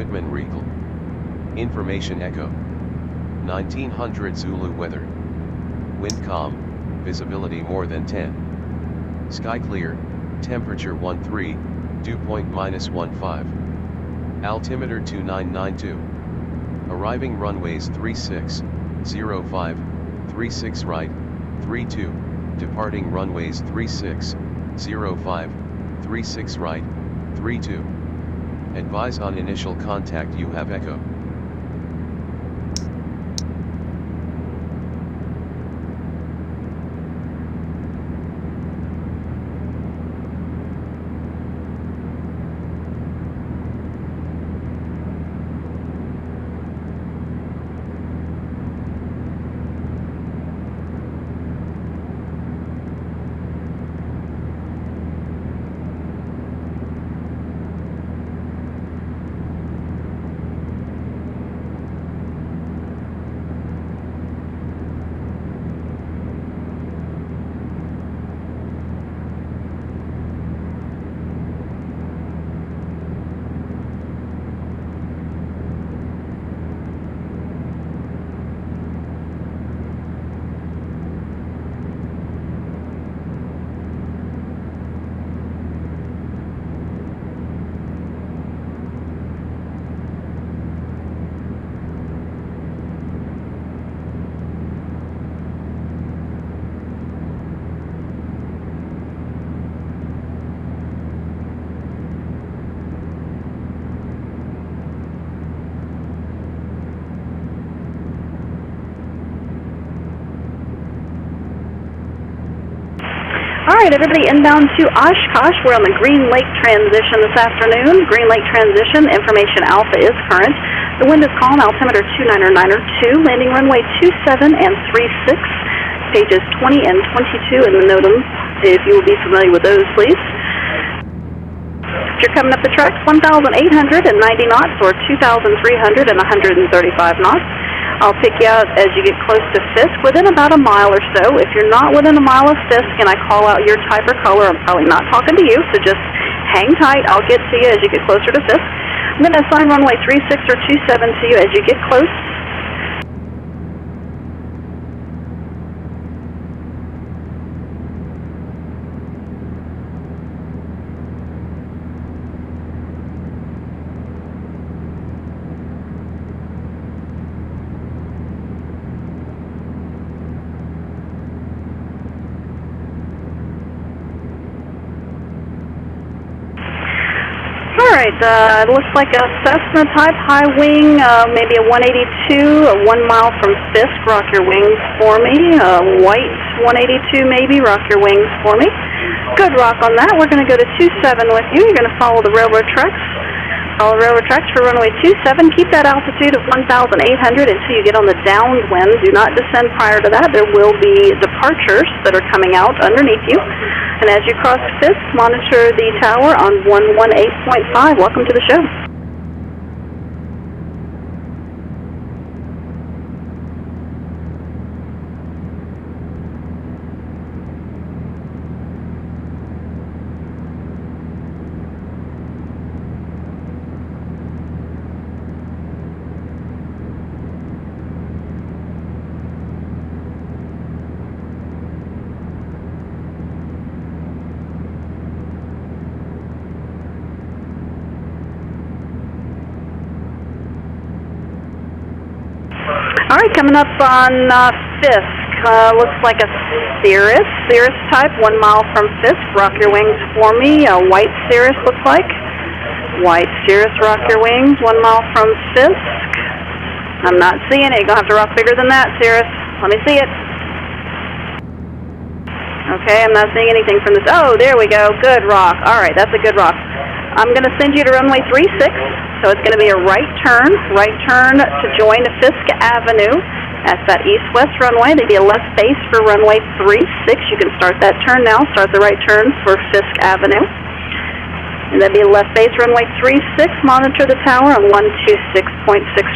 Equipment Regal. Information Echo. 1900 Zulu weather. Wind calm, visibility more than 10. Sky clear, temperature 13, dew point -15. Altimeter 2992. Arriving runways 36, 05, 36 right, 32, departing runways 36, 05, 36 right, 32. Advise on initial contact you have Echo. All right, everybody, inbound to Oshkosh. We're on the Green Lake transition this afternoon. Green Lake transition, information alpha is current. The wind is calm, altimeter 299er2, landing runway 27 and 36, pages 20 and 22 in the NOTAM, if you will be familiar with those, please. If you're coming up the tracks, 1,890 knots or 2,335 knots. I'll pick you out as you get close to Fisk, within about a mile or so. If you're not within a mile of Fisk and I call out your type or color, I'm probably not talking to you, so just hang tight. I'll get to you as you get closer to Fisk. I'm going to assign runway 36 or 27 to you as you get close. Alright, it looks like a Cessna type high wing, maybe a 182, a 1 mile from Fisk, rock your wings for me. White 182 maybe, rock your wings for me. Good rock on that. We're going to go to 27 with you. You're going to follow the railroad tracks. Follow railroad tracks for runway 27. Keep that altitude of 1,800 until you get on the downwind. Do not descend prior to that. There will be departures that are coming out underneath you. And as you cross Fisk, monitor the tower on 118.5. Welcome to the show. All right, coming up on Fisk, looks like a Cirrus type, 1 mile from Fisk. Rock your wings for me. White Cirrus looks like. White Cirrus, rock your wings, 1 mile from Fisk. I'm not seeing it. You're going to have to rock bigger than that, Cirrus. Let me see it. Okay, I'm not seeing anything from this. Oh, there we go. Good rock. All right, that's a good rock. I'm going to send you to runway 36, so it's going to be a right turn to join Fisk Avenue. That's that east-west runway. There'll be a left base for runway 36. You can start that turn now. Start the right turn for Fisk Avenue. And there'll be a left base runway 36. Monitor the tower on 126.6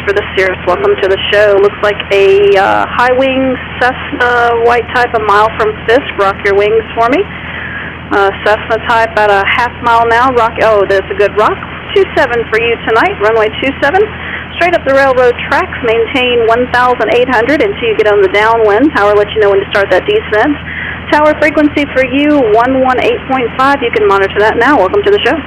for the Cirrus. Welcome to the show. Looks like a high-wing Cessna white type, a mile from Fisk. Rock your wings for me. Cessna type at a half mile now. Rock. Oh, that's a good rock. 27 for you tonight, runway 27. Straight up the railroad tracks, maintain 1,800 until you get on the downwind. Tower will let you know when to start that descent. Tower frequency for you, 118.5. You can monitor that now. Welcome to the show.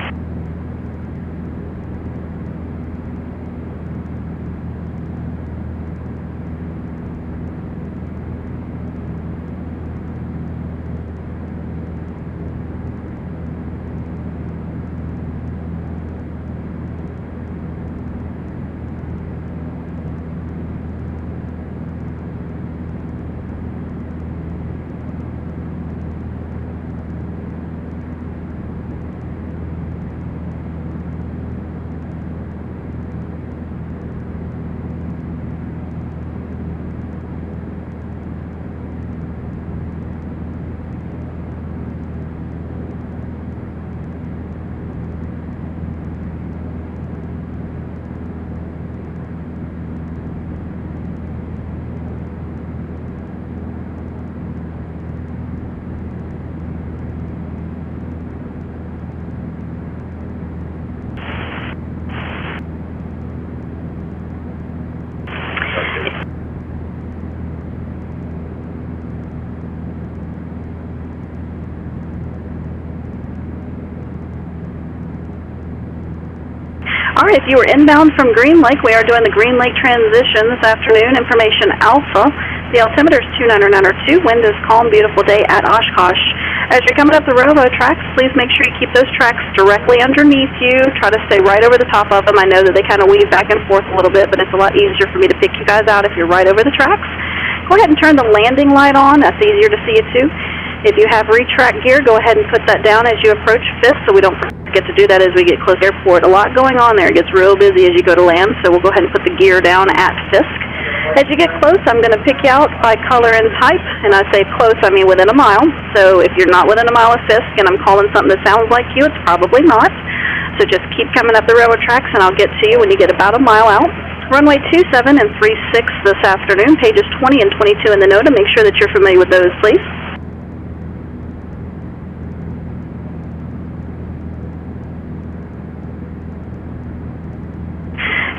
All right, if you were inbound from Green Lake, we are doing the Green Lake transition this afternoon. Information Alpha. The altimeter is 29902. Wind is calm, beautiful day at Oshkosh. As you're coming up the railroad tracks, please make sure you keep those tracks directly underneath you. Try to stay right over the top of them. I know that they kind of weave back and forth a little bit, but it's a lot easier for me to pick you guys out if you're right over the tracks. Go ahead and turn the landing light on. That's easier to see you too. If you have retract gear, go ahead and put that down as you approach Fisk, so we don't forget to do that as we get close to the airport. A lot going on there. It gets real busy as you go to land, so we'll go ahead and put the gear down at Fisk. As you get close, I'm going to pick you out by color and type, and I say close, I mean within a mile. So if you're not within a mile of Fisk and I'm calling something that sounds like you, it's probably not. So just keep coming up the railroad tracks, and I'll get to you when you get about a mile out. Runway 27 and 36 this afternoon, pages 20 and 22 in the note, and make sure that you're familiar with those, please.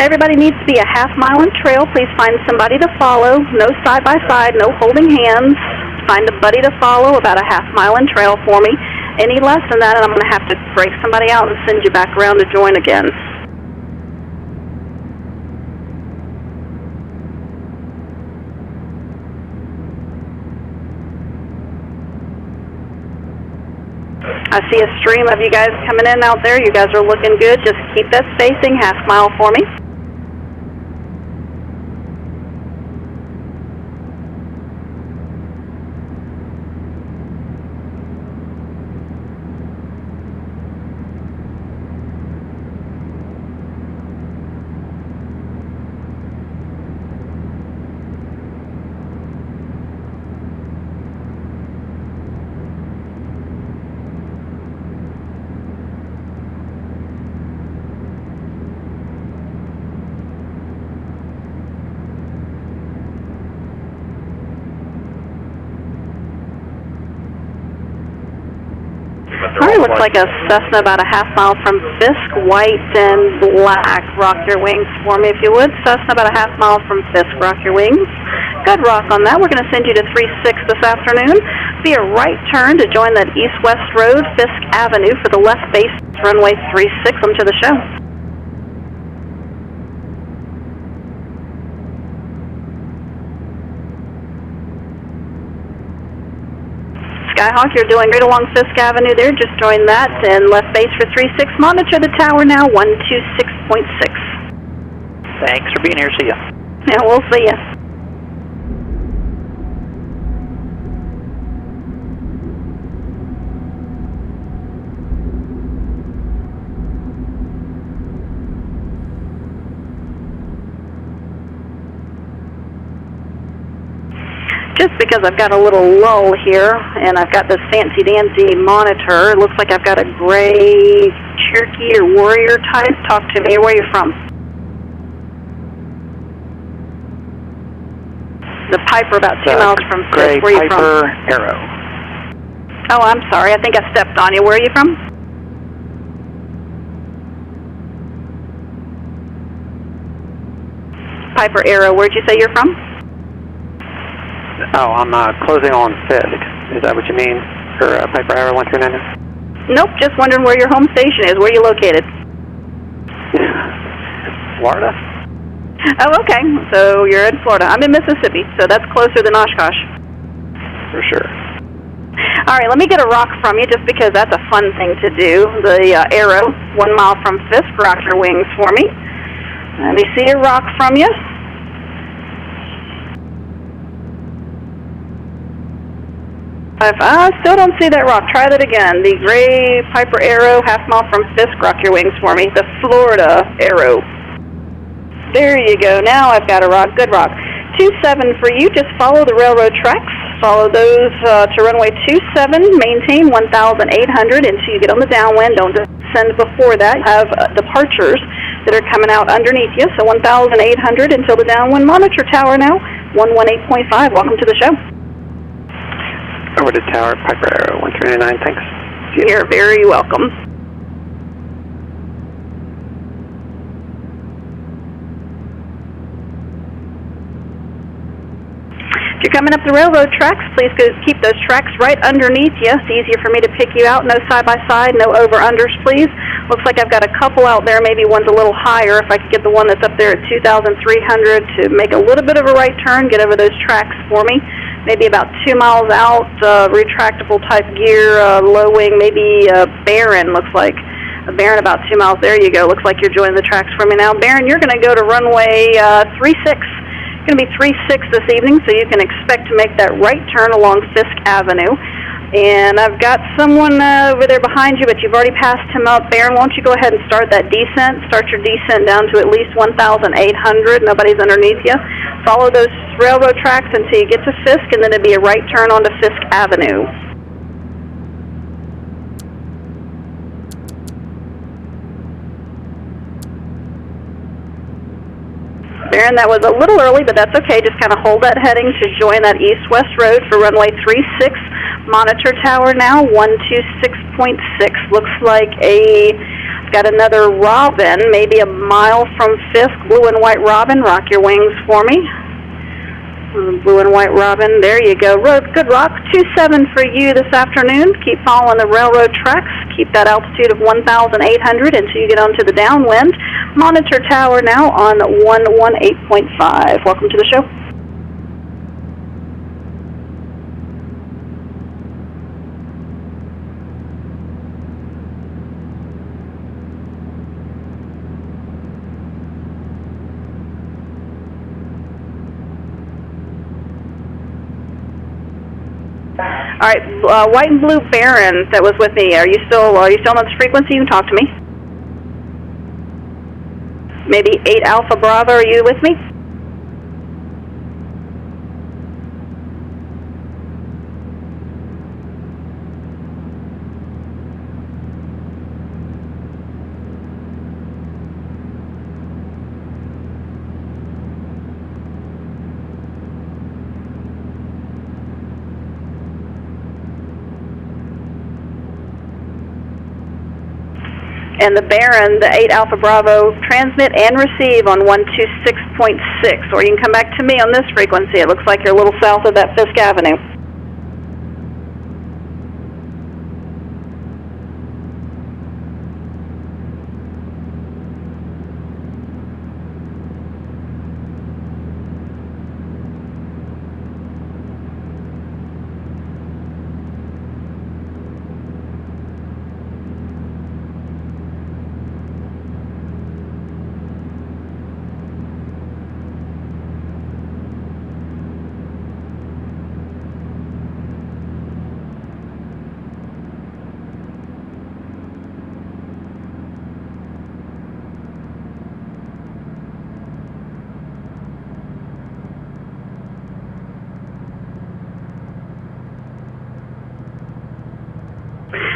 Everybody needs to be a half mile in trail. Please find somebody to follow. No side by side, no holding hands. Find a buddy to follow about a half mile in trail for me. Any less than that, and I'm going to have to break somebody out and send you back around to join again. I see a stream of you guys coming in out there. You guys are looking good. Just keep that spacing, half mile for me. All right, looks like a Cessna about a half mile from Fisk, white and black. Rock your wings for me if you would. Cessna about a half mile from Fisk, rock your wings. Good rock on that. We're going to send you to 36 this afternoon. Be a right turn to join that east-west road, Fisk Avenue, for the left base, runway 36. Welcome to the show. Skyhawk, you're doing great along Fisk Avenue there. Just join that and left base for 36. Monitor the tower now, 126.6. Thanks for being here. See ya. Yeah, we'll see ya. Just because I've got a little lull here, and I've got this fancy-dancy monitor, it looks like I've got a gray Cherokee or Warrior type. Talk to me. Where are you from? The Piper, about 2 miles from Fisk. Where are you from? Arrow. Oh, I'm sorry. I think I stepped on you. Where are you from? Piper Arrow. Where'd you say you're from? Oh, I'm closing on Fisk. Is that what you mean? For Piper Arrow 139? Nope, just wondering where your home station is. Where are you located? Florida? Oh, okay. So you're in Florida. I'm in Mississippi, so that's closer than Oshkosh. For sure. All right, let me get a rock from you just because that's a fun thing to do. The Arrow, 1 mile from Fisk. Rock your wings for me. Let me see a rock from you. I still don't see that rock. Try that again. The gray Piper Arrow, half mile from Fisk. Rock your wings for me. The Florida Arrow. There you go. Now I've got a rock. Good rock. 27 for you. Just follow the railroad tracks. Follow those to runway 27. Maintain 1,800 until you get on the downwind. Don't descend before that. You have departures that are coming out underneath you. So 1,800 until the downwind. Monitor tower now. 118.5. Welcome to the show. Over to tower, Piper Arrow 139. Thanks. You're very welcome. If you're coming up the railroad tracks, please keep those tracks right underneath you. It's easier for me to pick you out. No side-by-side, no over-unders, please. Looks like I've got a couple out there. Maybe one's a little higher. If I could get the one that's up there at 2,300 to make a little bit of a right turn, get over those tracks for me. Maybe about 2 miles out, retractable type gear, low wing, maybe Barron, looks like. A Barron about 2 miles. There you go. Looks like you're joining the tracks for me now. Barron, you're going to go to runway 36. It's going to be 36 this evening, so you can expect to make that right turn along Fisk Avenue. And I've got someone over there behind you, but you've already passed him up. Barron, why don't you go ahead and start that descent? Start your descent down to at least 1,800. Nobody's underneath you. Follow those railroad tracks until you get to Fisk, and then it'll be a right turn onto Fisk Avenue. Barron, that was a little early, but that's okay. Just kind of hold that heading to join that east-west road for runway 36. Monitor tower now, 126.6. Looks like got another robin, maybe a mile from Fisk. Blue and white robin. Rock your wings for me. Blue and white robin. There you go. Good rock. 27 for you this afternoon. Keep following the railroad tracks. Keep that altitude of 1,800 until you get onto the downwind. Monitor tower now on 118.5. Welcome to the show. All right, white and blue Barron that was with me. Are you still on this frequency? You can talk to me. Maybe 8 Alpha Bravo. Are you with me? And the Barron, the 8 Alpha Bravo, transmit and receive on 126.6. Or you can come back to me on this frequency. It looks like you're a little south of that Fisk Avenue.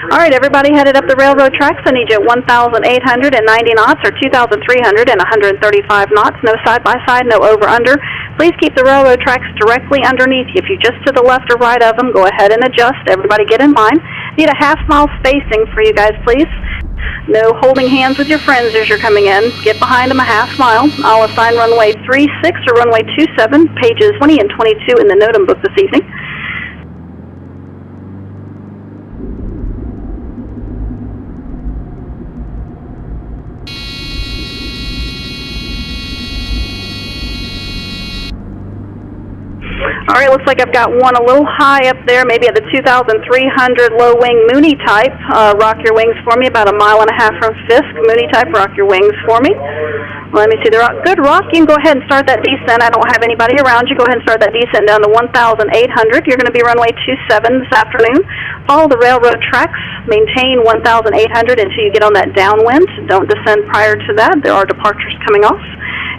All right, everybody headed up the railroad tracks. I need you at 1,890 knots or 2,300 and 135 knots. No side-by-side, no over-under. Please keep the railroad tracks directly underneath you. If you're just to the left or right of them, go ahead and adjust. Everybody get in line. Need a half-mile spacing for you guys, please. No holding hands with your friends as you're coming in. Get behind them a half mile. I'll assign runway 36 or runway 27, pages 20 and 22 in the NOTAM book this evening. All right, looks like I've got one a little high up there, maybe at the 2,300 low wing Mooney type. Rock your wings for me, about 1.5 miles from Fisk. Mooney type, rock your wings for me. Let me see the rock. Good rock. You can go ahead and start that descent. I don't have anybody around you. Go ahead and start that descent down to 1,800. You're going to be runway 27 this afternoon. Follow the railroad tracks. Maintain 1,800 until you get on that downwind. Don't descend prior to that. There are departures coming off.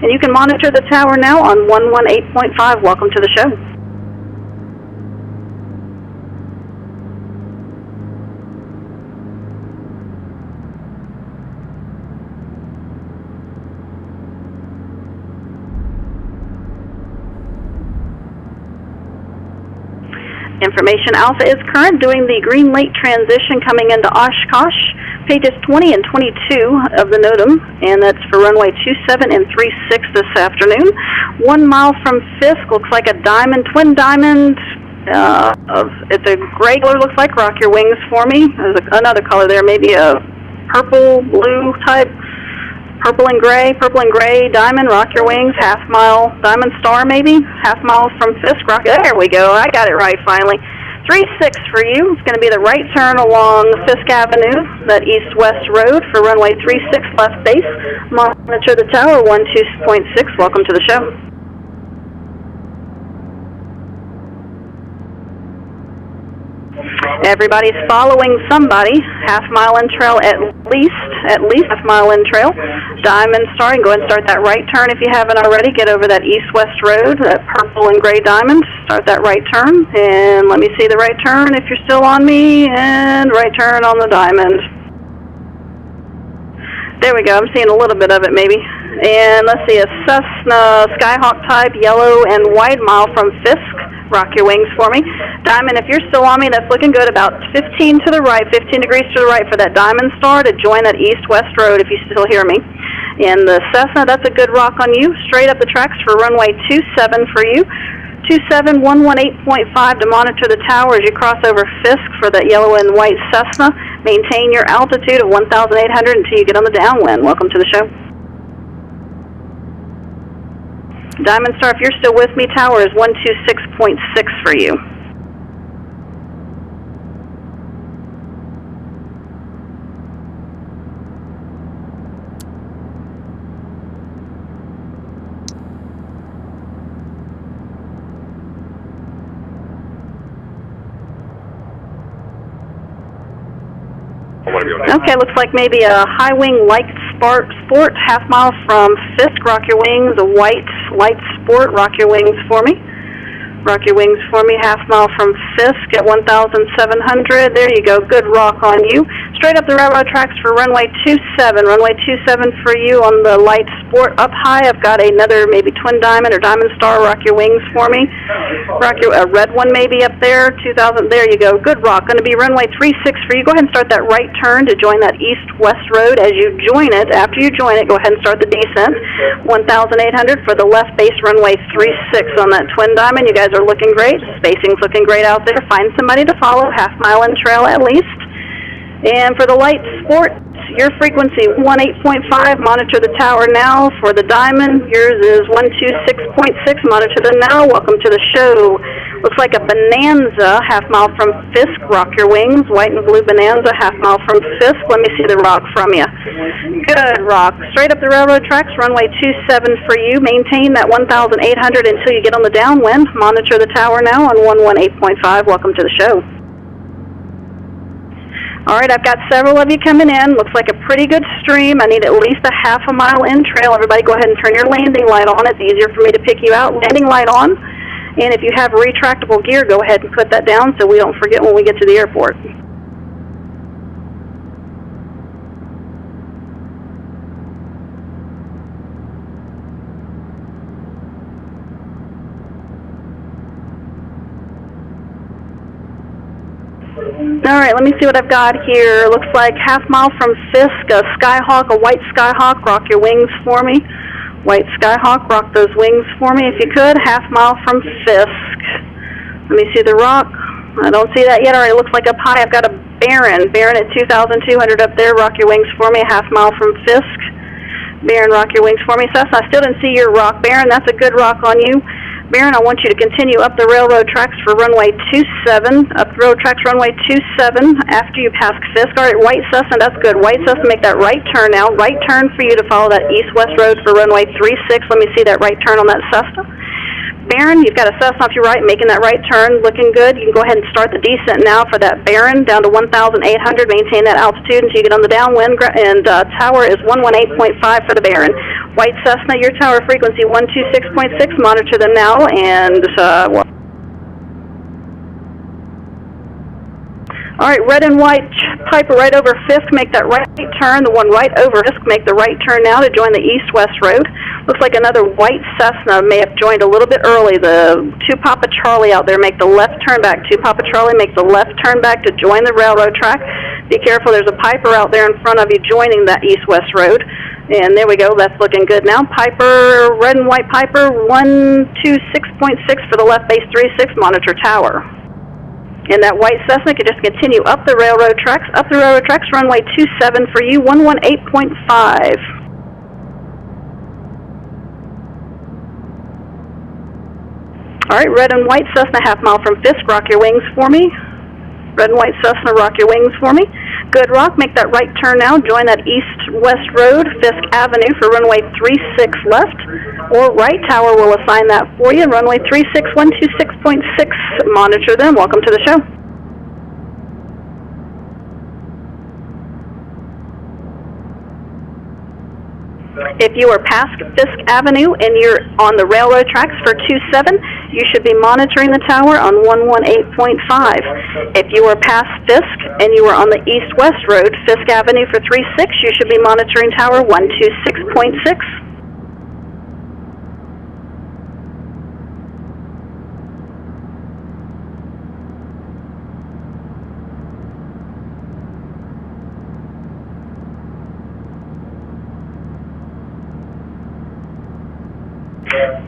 And you can monitor the tower now on 118.5. Welcome to the show. Information Alpha is current, doing the Green Lake transition coming into Oshkosh, pages 20 and 22 of the NOTAM, and that's for runway 27 and 36 this afternoon. 1 mile from Fisk, looks like a diamond, twin diamond. It's a gray color, looks like. Rock your wings for me. There's another color there, maybe a purple, blue type. Purple and gray, diamond, rock your wings, half mile, diamond star maybe, half mile from Fisk, rock, there we go, I got it right finally. 36 for you, it's going to be the right turn along Fisk Avenue, that east-west road for runway 36 left base. Monitor the tower, 12.6, welcome to the show. Everybody's following somebody. Half mile in trail at least half mile in trail. Diamond star, and go ahead and start that right turn if you haven't already. Get over that east-west road, that purple and gray diamond. Start that right turn, and let me see the right turn if you're still on me, and right turn on the diamond. There we go, I'm seeing a little bit of it maybe. And let's see, a Cessna Skyhawk type, yellow and white, mile from Fisk. Rock your wings for me. Diamond, if you're still on me, that's looking good. About 15 to the right, 15 degrees to the right for that diamond star to join that east-west road if you still hear me. And the Cessna, that's a good rock on you. Straight up the tracks for runway 27 for you. 27, 118.5 to monitor the tower as you cross over Fisk for that yellow and white Cessna. Maintain your altitude of 1,800 until you get on the downwind. Welcome to the show. Diamond Star, if you're still with me, tower is 126.6 for you. Okay, looks like maybe a high wing light sport, half mile from Fisk. Rock your wings, a white light sport. Rock your wings for me. Rock your wings for me, half mile from Fisk at 1,700. There you go, good rock on you. Straight up the railroad tracks for runway 27. Runway 27 for you on the light sport. Up high, I've got another maybe twin diamond or diamond star. Rock your wings for me. Rock your, a red one maybe up there, 2,000. There you go, good rock. Going to be runway 36 for you. Go ahead and start that right turn to join that east-west road. As you join it, after you join it, go ahead and start the descent. 1,800 for the left base runway 36 on that twin diamond. You guys are looking great. Spacing's looking great out there. Find somebody to follow, half mile in trail at least. And for the light sport, your frequency 18.5. Monitor the tower now. For the diamond, yours is 126.6. Monitor the now. Welcome to the show. Looks like a Bonanza, half mile from Fisk. Rock your wings. White and blue Bonanza, half mile from Fisk. Let me see the rock from you. Good rock. Straight up the railroad tracks, runway 27 for you. Maintain that 1,800 until you get on the downwind. Monitor the tower now on 118.5. Welcome to the show. All right, I've got several of you coming in. Looks like a pretty good stream. I need at least a half a mile in trail. Everybody go ahead and turn your landing light on. It's easier for me to pick you out. Landing light on. And if you have retractable gear, go ahead and put that down so we don't forget when we get to the airport. All right, let me see what I've got here. Looks like half mile from Fisk, a Skyhawk, a white Skyhawk. Rock your wings for me. White Skyhawk, rock those wings for me if you could. Half mile from Fisk. Let me see the rock. I don't see that yet. All right, it looks like up high I've got a Baron. Baron at 2,200 up there. Rock your wings for me. Half mile from Fisk. Baron, rock your wings for me. Cessna, I still didn't see your rock. Baron, that's a good rock on you. Baron, I want you to continue up the railroad tracks for runway 27. Up the railroad tracks, runway 27 after you pass Fisk. All right, White Cessna, that's good. White Cessna, make that right turn now. Right turn for you to follow that east-west road for runway 36. Let me see that right turn on that Cessna. Baron, you've got a Cessna off your right, making that right turn, looking good. You can go ahead and start the descent now for that Baron, down to 1,800. Maintain that altitude until you get on the downwind, and tower is 118.5 for the Baron. White Cessna, your tower frequency 126.6. Monitor them now, and all right, red and white Piper right over Fisk, make that right turn. The one right over Fisk, make the right turn now to join the east-west road. Looks like another white Cessna may have joined a little bit early. The 2 Papa Charlie out there, make the left turn back. 2 Papa Charlie, make the left turn back to join the railroad track. Be careful, there's a Piper out there in front of you joining that east-west road. And there we go, that's looking good now. Piper, red and white Piper, 126.6 for the left base 36, monitor tower. And that white Cessna could just continue up the railroad tracks, runway 27 for you, 118.5. All right, red and white Cessna, half mile from Fisk, rock your wings for me. Red and white Cessna, rock your wings for me. Good rock, make that right turn now, join that east-west road, Fisk Avenue for runway 36 left, or right tower will assign that for you, runway 36, 126.6, monitor them, welcome to the show. If you are past Fisk Avenue and you're on the railroad tracks for 27, you should be monitoring the tower on 118.5. If you are past Fisk and you are on the east-west road, Fisk Avenue for 36, you should be monitoring tower 126.6.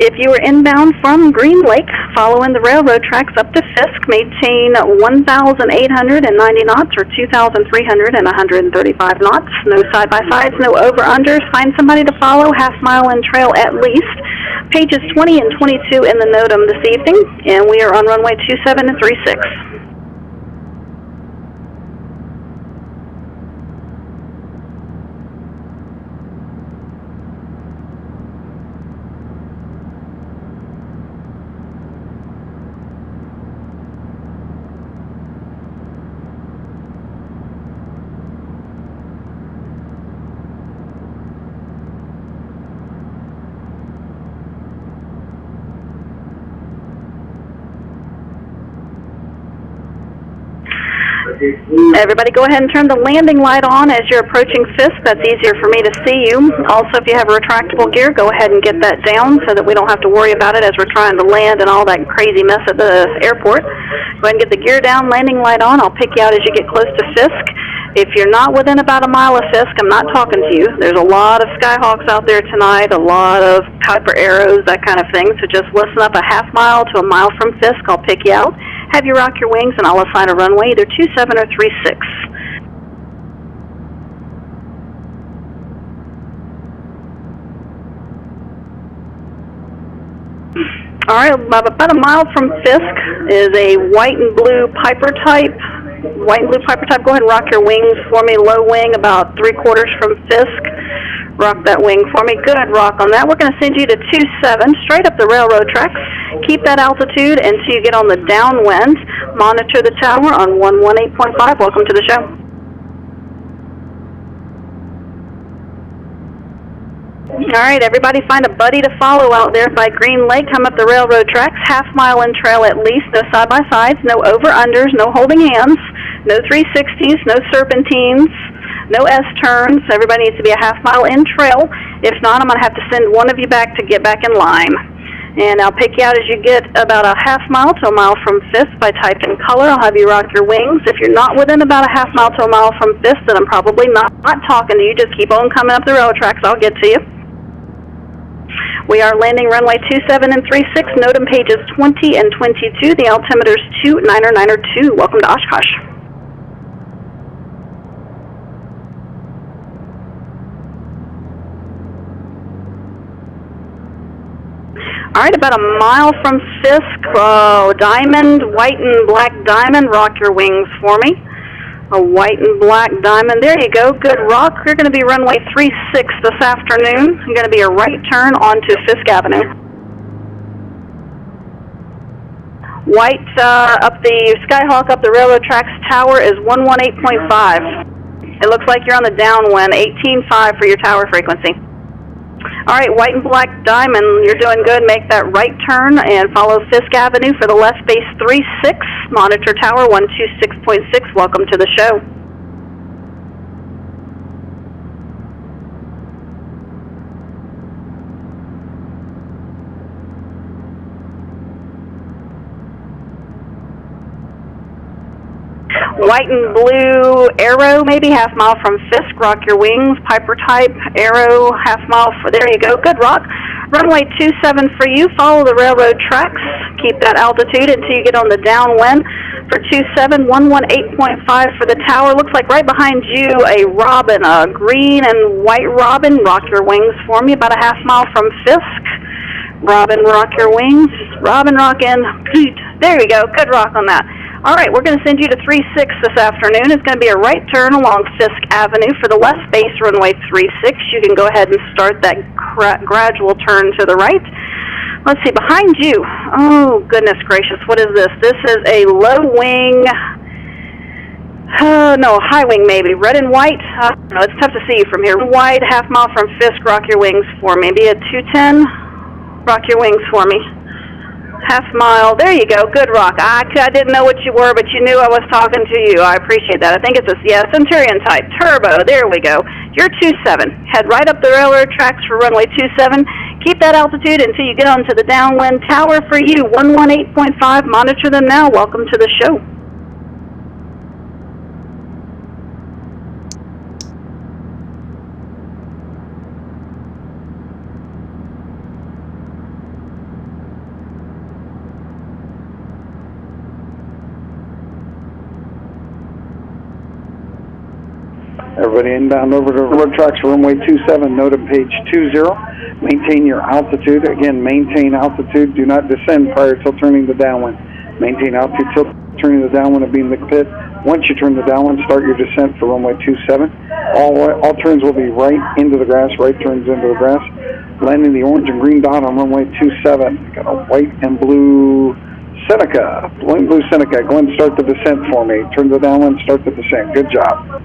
If you are inbound from Green Lake, following the railroad tracks up to Fisk, maintain 1,890 knots or 2,335 knots. No side-by-sides, no over-unders. Find somebody to follow, half mile and trail at least. Pages 20 and 22 in the NOTAM this evening, and we are on runway 27 and 36. Everybody go ahead and turn the landing light on as you're approaching Fisk. That's easier for me to see you. Also, if you have a retractable gear, go ahead and get that down so that we don't have to worry about it as we're trying to land and all that crazy mess at the airport. Go ahead and get the gear down, landing light on. I'll pick you out as you get close to Fisk. If you're not within about a mile of Fisk, I'm not talking to you. There's a lot of Skyhawks out there tonight, a lot of Piper Arrows, that kind of thing. So just listen up a half mile to a mile from Fisk. I'll pick you out. Have you rock your wings, and I'll assign a runway, either 27 or 36. All right, about a mile from Fisk is a white and blue Piper type. White and blue Piper type, go ahead and rock your wings for me, low wing, about 3/4 from Fisk. Rock that wing for me. Good rock on that. We're going to send you to 27, straight up the railroad tracks. Keep that altitude until you get on the downwind. Monitor the tower on 118.5. Welcome to the show. All right, everybody find a buddy to follow out there by Green Lake. Come up the railroad tracks, half mile and trail at least. No side-by-sides, no over-unders, no holding hands, no 360s, no serpentines, no S-turns. Everybody needs to be a half mile in trail. If not, I'm going to have to send one of you back to get back in line. And I'll pick you out as you get about a half mile to a mile from Fisk by typing color. I'll have you rock your wings. If you're not within about a half mile to a mile from Fisk, then I'm probably not talking to you. Just keep on coming up the railroad tracks. I'll get to you. We are landing runway 27 and 36, NOTAM pages 20 and 22. The altimeter's 2992. Welcome to Oshkosh. All right, about a mile from Fisk, diamond, white and black diamond. Rock your wings for me. A white and black diamond. There you go. Good rock. You're going to be runway 36 this afternoon. You're going to be a right turn onto Fisk Avenue. White up the Skyhawk up the railroad tracks tower is 118.5. It looks like you're on the downwind. 18.5 for your tower frequency. All right, white and black diamond, you're doing good. Make that right turn and follow Fisk Avenue for the left base 36, monitor tower 126.6. Welcome to the show. White and blue arrow, maybe half mile from Fisk. Rock your wings. Piper type arrow, half mile for. There you go. Good rock. Runway 27 for you. Follow the railroad tracks. Keep that altitude until you get on the downwind. For 27, 118.5 for the tower. Looks like right behind you a robin, a green and white robin. Rock your wings for me. About a half mile from Fisk. Robin, rock your wings. Robin, rock in. There you go. Good rock on that. All right, we're going to send you to 36 this afternoon. It's going to be a right turn along Fisk Avenue for the left base runway 36. You can go ahead and start that gradual turn to the right. Let's see, behind you. Oh, goodness gracious, what is this? This is a low wing, no, high wing maybe. Red and white. No, it's tough to see you from here. White, half mile from Fisk, rock your wings for me. Maybe a 210, rock your wings for me. Half mile. There you go. Good rock. I didn't know what you were, but you knew I was talking to you. I appreciate that. I think it's a Centurion type. Turbo. There we go. You're 27. Head right up the railroad tracks for runway 27. Keep that altitude until you get onto the downwind tower for you. 118.5. Monitor them now. Welcome to the show. Everybody inbound over to road tracks for runway 27, NOTAM page 20. Maintain your altitude. Again, maintain altitude. Do not descend prior till turning the downwind. Maintain altitude till turning the downwind of being the pit. Once you turn the downwind, start your descent for runway 27. All turns will be right into the grass, right turns into the grass. Landing the orange and green dot on runway 27. Got a white and blue Seneca. White and blue Seneca. Go ahead and start the descent for me. Turn the downwind, start the descent. Good job.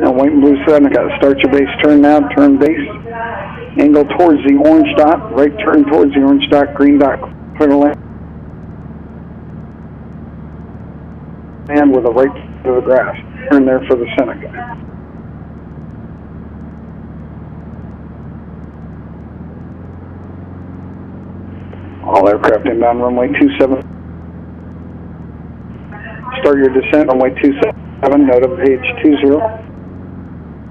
Now, white and blue Seneca, start your base turn now, turn base. Angle towards the orange dot, right turn towards the orange dot, green dot, clear to land. And with a right to the grass. Turn there for the Seneca. All aircraft inbound runway 27. Start your descent runway 27, NOTAM page 20.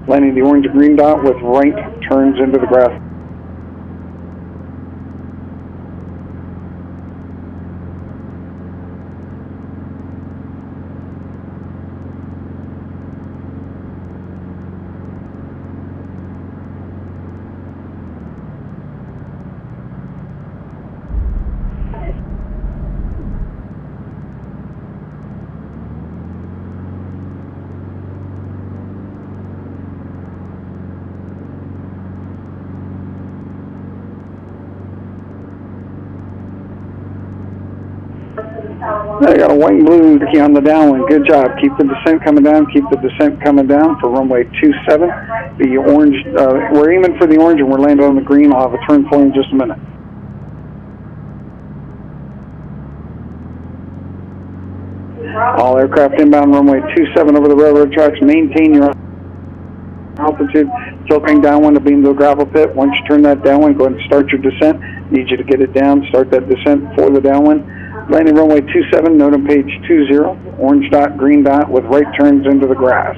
Landing the orange and green dot with right turns into the grass. I got a white and blue key on the downwind. Good job. Keep the descent coming down. Keep the descent coming down for runway 27. The orange, we're aiming for the orange and we're landing on the green. I'll have a turn for you in just a minute. All aircraft inbound runway 27 over the railroad tracks. Maintain your altitude. Filtering downwind to beam to the gravel pit. Once you turn that downwind, go ahead and start your descent. Need you to get it down. Start that descent for the downwind. Landing runway 27, note on page 20. Orange dot, green dot with right turns into the grass.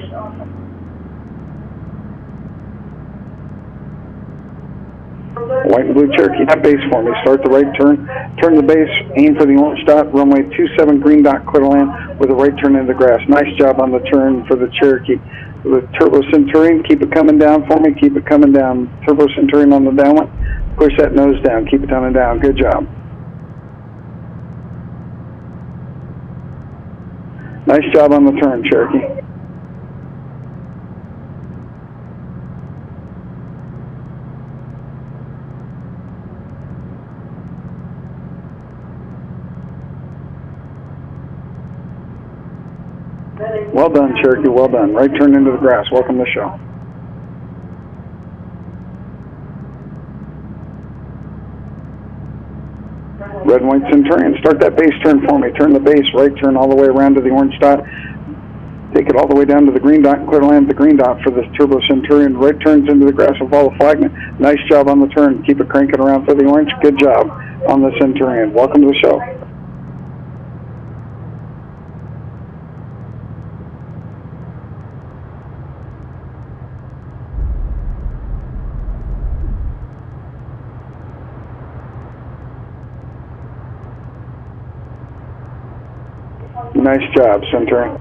White and blue Cherokee, that base for me. Start the right turn. Turn the base, aim for the orange dot, runway 27, green dot, clear to land with a right turn into the grass. Nice job on the turn for the Cherokee. The Turbo Centurion, keep it coming down for me. Keep it coming down. Turbo Centurion on the downwind. Push that nose down. Keep it coming down. Good job. Nice job on the turn, Cherokee. Well done, Cherokee, well done. Right turn into the grass. Welcome to the show. Red and white Centurion, start that base turn for me. Turn the base, right turn all the way around to the orange dot. Take it all the way down to the green dot and clear to land at the green dot for the Turbo Centurion. Right turns into the grass and follow flagman. Nice job on the turn. Keep it cranking around for the orange. Good job on the Centurion. Welcome to the show. Nice job, Centurion.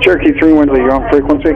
Cherokee 3 Windsor, you're on frequency.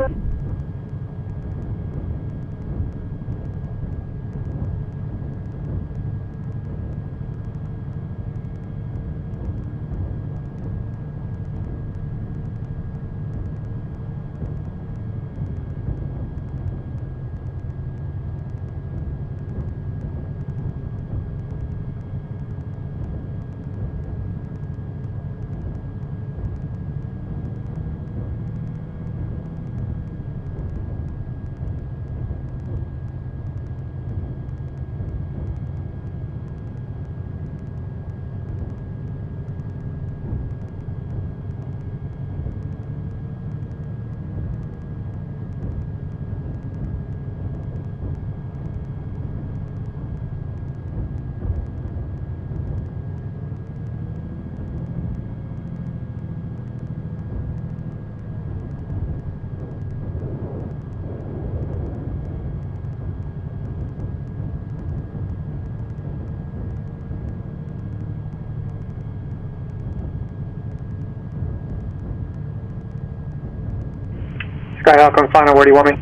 Skyhawk on final, where do you want me?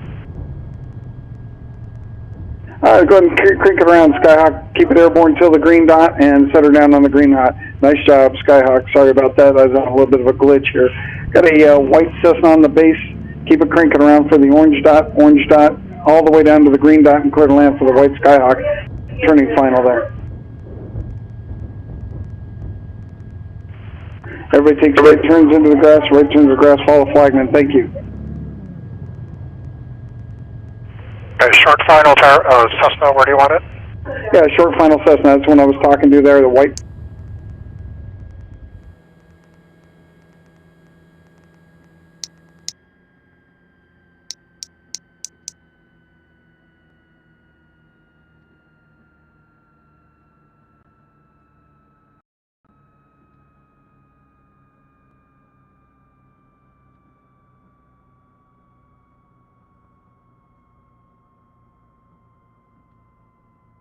Go ahead and crank it around, Skyhawk. Keep it airborne till the green dot and set her down on the green dot. Nice job, Skyhawk. Sorry about that. I was on a little bit of a glitch here. Got a white Cessna on the base. Keep it cranking around for the orange dot, all the way down to the green dot and clear to land for the white Skyhawk. Turning final there. Everybody takes right turns into the grass, right turns to the grass, follow flagman. Thank you. Short final, Cessna, where do you want it? Yeah, short final Cessna. That's when I was talking to there, the white